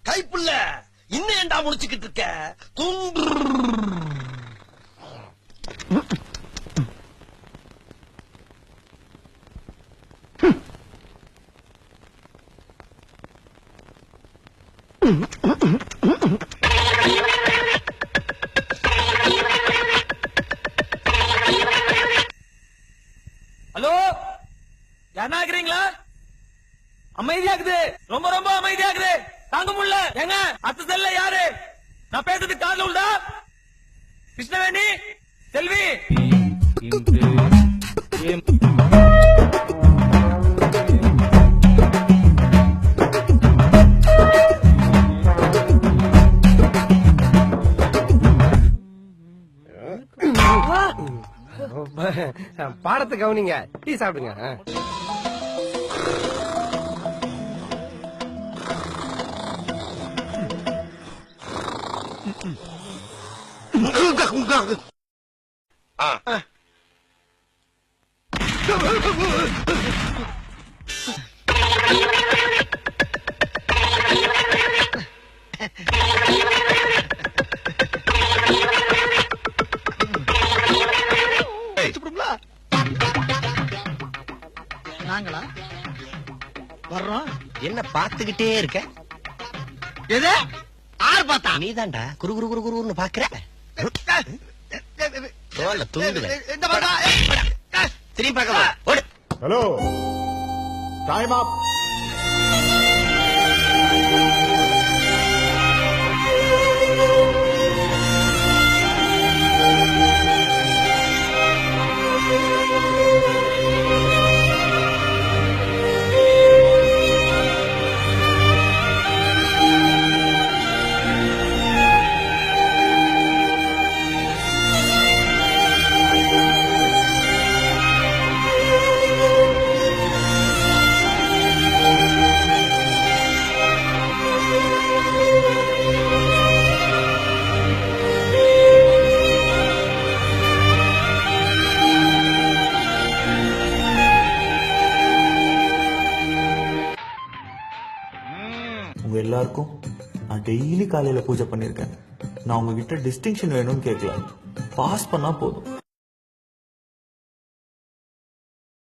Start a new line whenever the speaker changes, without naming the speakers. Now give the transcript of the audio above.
கைப்புள்ள இன்னும் ஏண்டா முடிச்சுக்கிட்டு இருக்க? துண்டு.
ஹலோ, யாரா இருக்கிறீங்களா? அமைதியாக்குது, ரொம்ப ரொம்ப அமைதியாக்குது, தாங்க முடியல. எங்க அத்த செல்ல யாரு? நான் பேசுறது காதுல உண்டா? கிருஷ்ணவேணி, செல்வி.
பாடத்தை கவனிங்க, டீ சாப்பிடுங்க.
நாங்களா வர்றோம்?
என்ன பாத்துக்கிட்டே இருக்க?
எது? ஆறு பார்த்தா?
நீதான்டா குரு குரு குரு குருன்னு பாக்குற.
இந்த பார்த்தா
திரும்பி பார்க்க.
ஹலோ, டைம் அப்.
உங்க எல்லாருக்கும் நான் டெய்லி காலையில பூஜை பண்ணிருக்கேன். நான் உங்ககிட்ட டிஸ்டிங்ஷன் வேணும்னு கேட்கல, பாஸ் பண்ணா போதும்.